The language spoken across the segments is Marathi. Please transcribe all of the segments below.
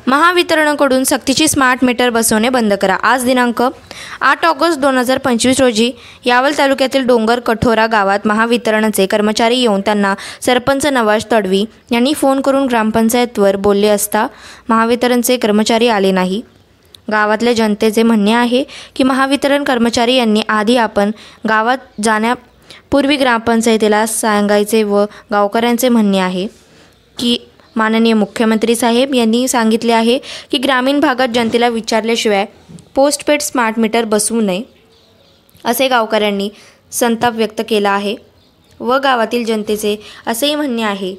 महावितरणकडून सक्तीची स्मार्ट मीटर बसवणे बंद करा। आज दिनांक 8 ऑगस्ट 2025 रोजी यावल तालुक्यातील डोंगर कठोरा गावात महावितरणचे कर्मचारी येऊन त्यांना सरपंच नवाज तडवी यांनी फोन करून ग्रामपंचायतवर बोलले असता महावितरणचे कर्मचारी आले नाही। गावातल्या जनतेचे म्हणणे आहे की महावितरण कर्मचारी यांनी आधी आपण गावात जाण्यापूर्वी ग्रामपंचायतीला सांगायचे व गावकऱ्यांचे म्हणणे आहे की माननीय मुख्यमंत्री साहेब यांनी सांगितले आहे की ग्रामीण भागात जनतेला विचारल्याशिवाय पोस्टपेड स्मार्ट मीटर बसवू नये असे गावकऱ्यांनी संताप व्यक्त केला आहे व गावातील जनतेचे असेही म्हणणे आहे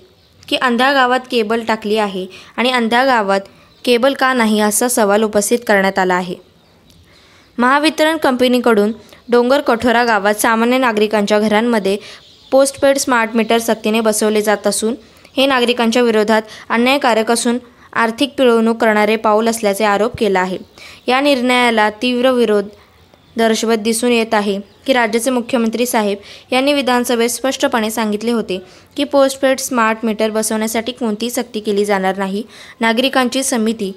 की अंध्या गावात केबल टाकली आहे आणि अंध्या गावात केबल का नाही असा सवाल उपस्थित करण्यात आला आहे। महावितरण कंपनीकडून डोंगर कठोरा गावात सामान्य नागरिकांच्या घरांमध्ये पोस्टपेड स्मार्ट मीटर सक्तीने बसवले जात असून हे नागरिकांच्या विरोधात अन्यायकारक असून आर्थिक पिळवणूक करणारे पाऊल असल्याचे आरोप केला आहे। या निर्णयाला तीव्र विरोध दर्शवत दिसून येत आहे की राज्याचे मुख्यमंत्री साहेब यांनी विधानसभेत स्पष्टपणे सांगितले होते की पोस्टपेड स्मार्ट मीटर बसवण्यासाठी कोणतीही सक्ती केली जाणार नाही। नागरिकांची संमती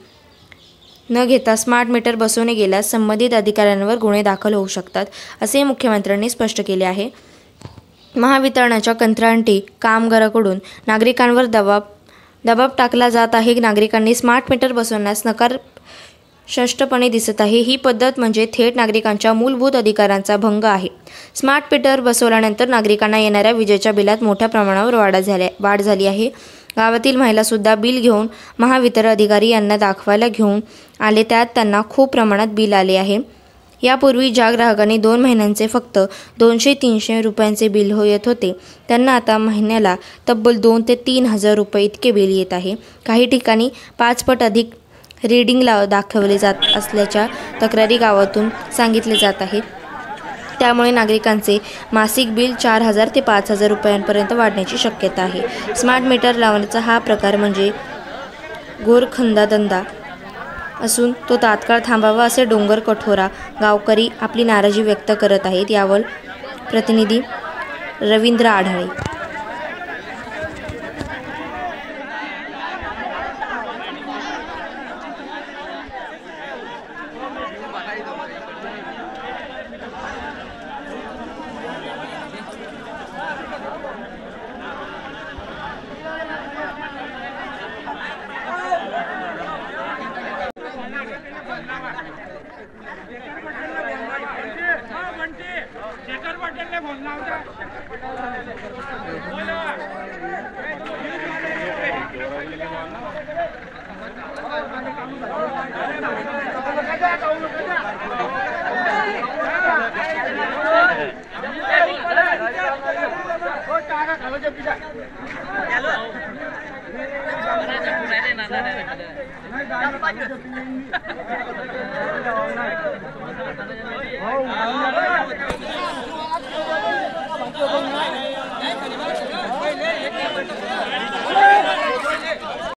न घेता स्मार्ट मीटर बसवणे गेल्यास संबंधित अधिकाऱ्यांवर गुन्हे दाखल होऊ शकतात असे मुख्यमंत्र्यांनी स्पष्ट केले आहे। महावितरणाच्या कंत्राटी कामगाराकडून नागरिकांवर दबाव टाकला जात आहे। नागरिकांनी स्मार्ट मीटर बसवण्यास नकार स्पष्टपणे दिसत आहे। ही पद्धत म्हणजे थेट नागरिकांच्या मूलभूत अधिकारांचा भंग आहे। स्मार्ट मीटर बसवल्यानंतर नागरिकांना येणाऱ्या विजेच्या बिलात मोठ्या प्रमाणावर वाढ झाली आहे। गावातील महिलासुद्धा बिल घेऊन महावितरण अधिकारी यांना दाखवायला घेऊन आले, त्यात त्यांना खूप प्रमाणात बिल आले आहे। यापूर्वी ज्या ग्राहकांनी 2 महिन्यांचे फक्त 200-300 रुपयांचे बिल येत होते त्यांना आता महिन्याला तब्बल 2 ते 3 हजार रुपये इतके बिल येत आहे। काही ठिकाणी 5 पट अधिक रीडिंग दाखवले जात असल्याच्या तक्रारी गावातून सांगितले जात आहेत। त्यामुळे नागरिकांचे मासिक बिल 4000 ते 5000 रुपयांपर्यंत वाढण्याची शक्यता आहे। स्मार्ट मीटर लावण्याचा हा प्रकार म्हणजे घोरखंदा असून तो तात्काळ थांबावा असे डोंगर कठोरा गावकरी आपली नाराजी व्यक्त करत आहेत। यावल प्रतिनिधी रवींद्र आढळे।